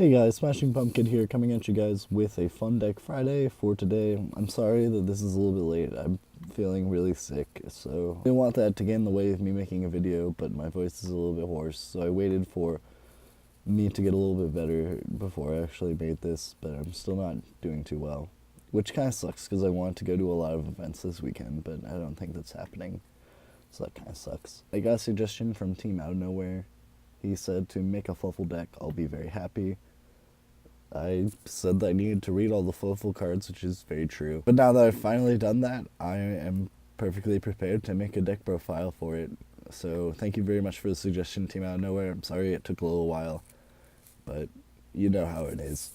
Hey guys, Smashing Pumpkin here, coming at you guys with a Fun Deck Friday for today. I'm sorry that this is a little bit late. I'm feeling really sick, so I didn't want that to get in the way of me making a video, but my voice is a little bit hoarse, so I waited for me to get a little bit better before I actually made this, but I'm still not doing too well. Which kind of sucks, because I want to go to a lot of events this weekend, but I don't think that's happening, so that kind of sucks. I got a suggestion from TeamOuttaNowhere. He said to make a Fluffle deck, I'll be very happy. I said that I needed to read all the Fluffle cards, which is very true. But now that I've finally done that, I am perfectly prepared to make a deck profile for it. So thank you very much for the suggestion, TeamOuttaNowhere. I'm sorry it took a little while, but you know how it is.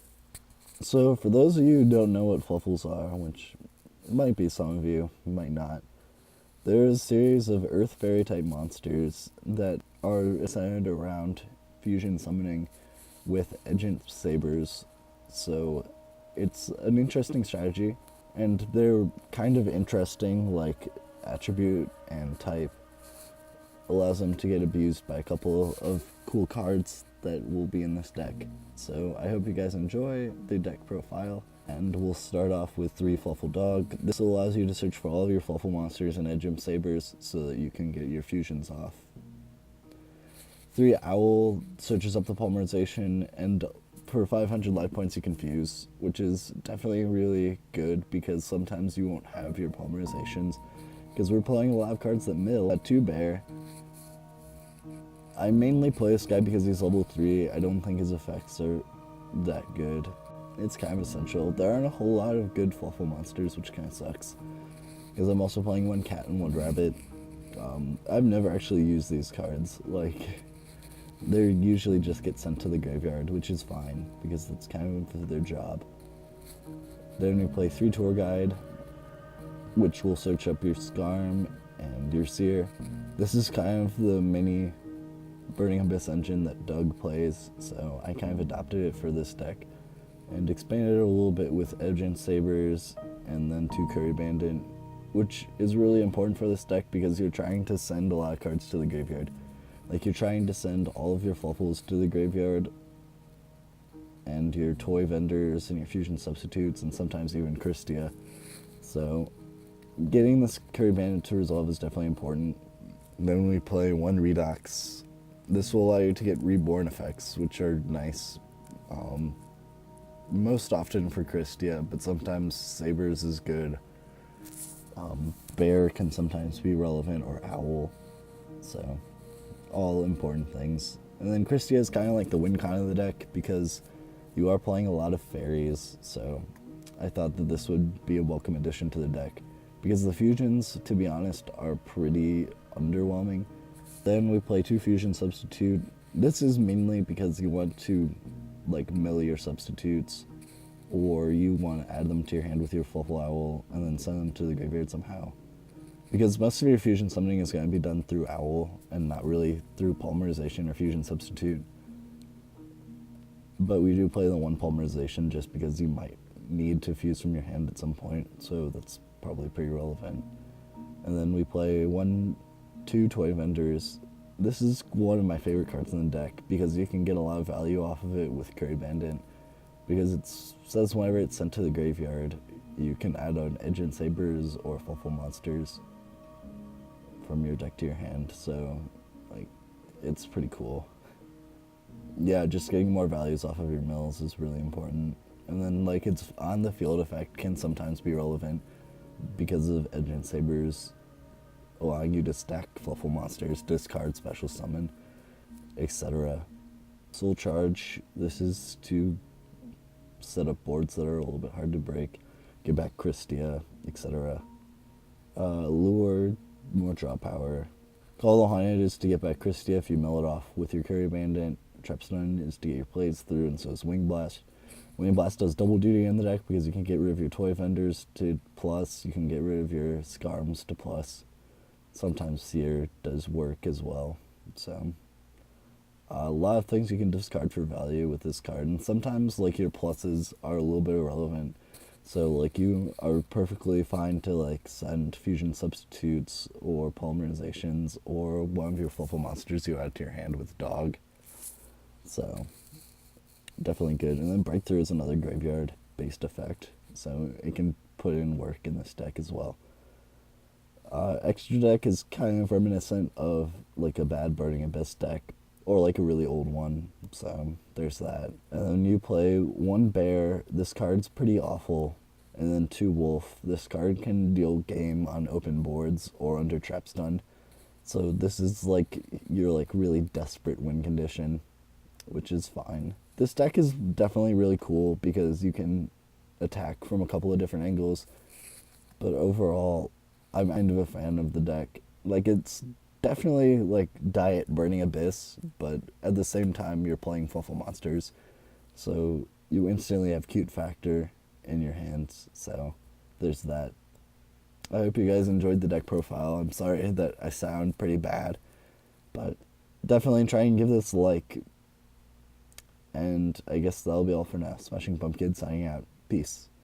So for those of you who don't know what Fluffles are, which might be some of you, might not, there's a series of Earth Fairy type monsters that are centered around fusion summoning with Agent Sabers. So it's an interesting strategy, and they're kind of interesting, like attribute and type allows them to get abused by a couple of cool cards that will be in this deck. So I hope you guys enjoy the deck profile. And we'll start off with 3 Fluffle Dog. This allows you to search for all of your Fluffle monsters and Edgem Sabers so that you can get your fusions off. 3 Owl searches up the polymerization, and for 500 life points you can fuse, which is definitely really good because sometimes you won't have your polymerizations. Because we're playing a lot of cards that mill. At 2 Bear, I mainly play this guy because he's level 3. I don't think his effects are that good. It's kind of essential. There aren't a whole lot of good Fluffle monsters, which kind of sucks. Because I'm also playing 1 Cat and 1 Rabbit. I've never actually used these cards. Like, they usually just get sent to the graveyard, which is fine, because that's kind of their job. Then we play 3 Tour Guide, which will search up your Skarm and your Seer. This is kind of the mini Burning Abyss engine that Doug plays, so I kind of adopted it for this deck and expanded it a little bit with Agent Sabers and then 2 Curry Bandit, which is really important for this deck because you're trying to send a lot of cards to the graveyard. Like, you're trying to send all of your Fluffles to the graveyard and your toy vendors and your fusion substitutes and sometimes even Christia. So getting this Curry Bandit to resolve is definitely important. Then we play 1 Redox. This will allow you to get reborn effects, which are nice. Most often for Christia, but sometimes Sabers is good. Bear can sometimes be relevant, or Owl. So, all important things. And then Christia is kind of like the win con of the deck because you are playing a lot of fairies, so I thought that this would be a welcome addition to the deck. Because the fusions, to be honest, are pretty underwhelming. Then we play 2 Fusion Substitute. This is mainly because you want to like mill your substitutes, or you want to add them to your hand with your Fluffle Owl and then send them to the graveyard somehow. Because most of your fusion summoning is going to be done through Owl and not really through polymerization or fusion substitute. But we do play the 1 polymerization just because you might need to fuse from your hand at some point, so that's probably pretty relevant. And then we play 2 Toy Vendors. This is one of my favorite cards in the deck because you can get a lot of value off of it with Curry Bandit. Because it says whenever it's sent to the graveyard, you can add on Agent Sabers or Fluffle monsters from your deck to your hand. So, like, it's pretty cool. Yeah, just getting more values off of your mills is really important. And then, like, it's on the field effect can sometimes be relevant because of Agent Sabers allowing you to stack Fluffle monsters, discard special summon, etc. Soul Charge, this is to set up boards that are a little bit hard to break, get back Christia, etc. Lure, more draw power. Call the Haunted is to get back Christia if you mill it off with your Curry Bandit. Trapstone is to get your plays through, and so is Wing Blast. Wing Blast does double duty in the deck because you can get rid of your toy vendors to plus, you can get rid of your Skarms to plus. Sometimes Seer does work as well. So a lot of things you can discard for value with this card, and sometimes like your pluses are a little bit irrelevant. So like you are perfectly fine to like send fusion substitutes or polymerizations or one of your Fluffle monsters you add to your hand with Dog. So definitely good. And then Breakthrough is another graveyard-based effect, so it can put in work in this deck as well. Extra deck is kind of reminiscent of like a bad Burning Abyss deck, or like a really old one, so there's that. And then you play 1 Bear, this card's pretty awful, and then 2 Wolf. This card can deal game on open boards or under trap stun, so this is like your like really desperate win condition, which is fine. This deck is definitely really cool because you can attack from a couple of different angles, but overall, I'm kind of a fan of the deck. Like, it's definitely like diet Burning Abyss, but at the same time, you're playing Fluffle monsters, so you instantly have cute factor in your hands, so there's that. I hope you guys enjoyed the deck profile. I'm sorry that I sound pretty bad, but definitely try and give this a like. And I guess that'll be all for now. Smashing Pumpkin signing out. Peace.